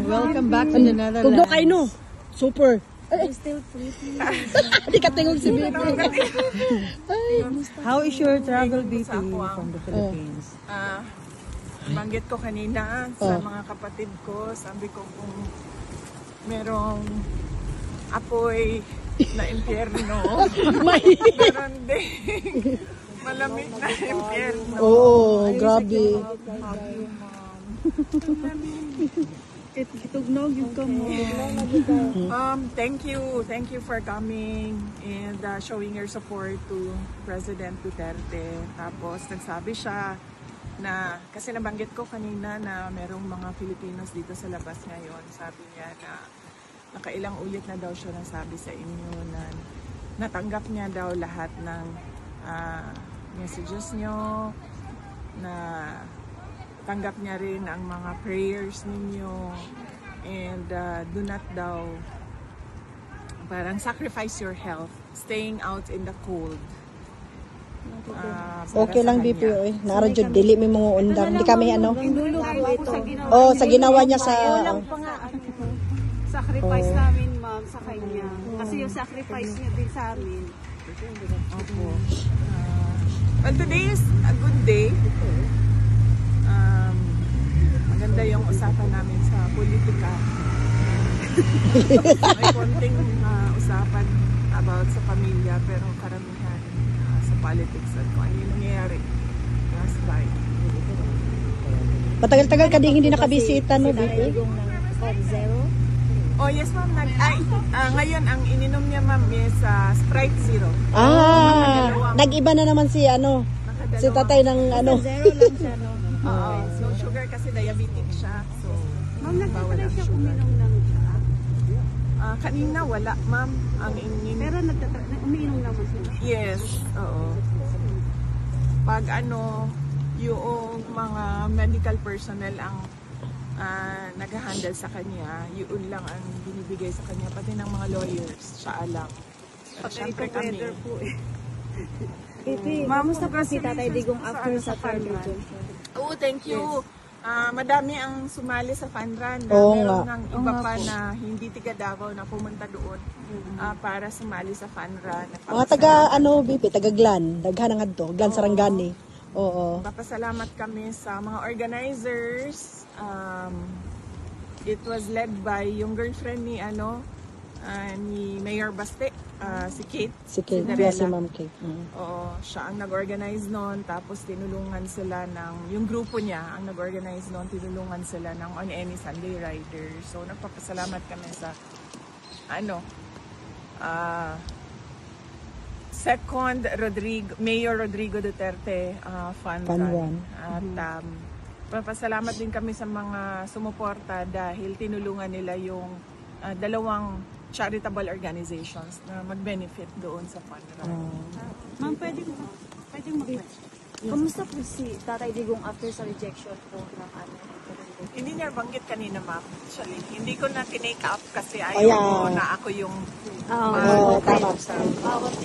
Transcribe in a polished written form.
Welcome back to the Netherlands. Tugdo kayo no. Super. You're still pretty. Di ka tingog si BP. How is your travel, BP, from the Philippines? Banggit ko kanina sa mga kapatid ko, sabi ko kung merong apoy na impyerno, meron din malamig na impyerno. Oo, grabe. Kitugnog yung kamo. Thank you for coming and showing your support to President Duterte. Tapos nagsabi siya na, kasi nabanggit ko kanina na merong mga Filipinos dito sa labas ngayon. Sabi niya na nakailang ulit na daw siya nasabi sa inyo na natanggap niya daw lahat ng messages niyo, na tanggap niya rin ang mga prayers ninyo, and do not daw parang sacrifice your health staying out in the cold. Okay lang BP oy. Nara jud dili mi mga undang. Di kami ano. Oh, sa ginawa niya sa Sacrifice namin, ma'am, sa kanya. Kasi yung sacrifice niya din sa amin. Opo. Well, today is a good day. Maganda yung usapan namin sa politika. May konting usapan about sa pamilya, pero karamihan sa politics at kung ano yung nangyayari last night. Matagal-tagal ka din hindi nakabisita no BP. Oh yes ma'am, ngayon ang ininom niya ma'am is Sprite Zero. Nag-iba na naman si ano, si tatay ng ano. Zero lang siya, no? No sugar kasi diabetic siya. So, Ma'am, nagtatry siya uminom ng siya. kanina wala ma'am ang ininom. Pero umiinom naman siya. Yes, oo. Pag ano, yung mga medical personnel ang nag-handle sa kanya, yun lang ang binibigay sa kanya, pati ng mga lawyers, siya alam. At syempre kami. Kamusta po si Tatay Digong after sa third region? Oo, thank you. Madami ang sumali sa fun run. Oo Meron nga. ng iba pa na hindi tiga Davao na pumunta doon para sumali sa fun run. Mga taga ano BP, taga Glan, daghan nga to, Glan Sarangani. Oo. Papasalamat kami sa mga organizers. It was led by yung girlfriend ni ni Mayor Baste, si Kate. Si Kate, Cinderella. si Ma'am Kate. Oo, siya ang nag-organize noon, tapos tinulungan sila yung grupo niya ang nag-organize noon, tinulungan sila ng On Any Sunday Rider. So nagpapasalamat kami sa second Mayor Rodrigo Duterte Fund Run. At papasalamat din kami sa mga sumuporta dahil tinulungan nila yung dalawang charitable organizations na mag-benefit doon sa fund run. Ma'am, pwede Kamusta po si Tatay Digong after sa rejection po ng Hindi niya banggit kanina ma'am. Actually, hindi ko na tinake up kasi ayaw ko na ako yung tama. sa bawat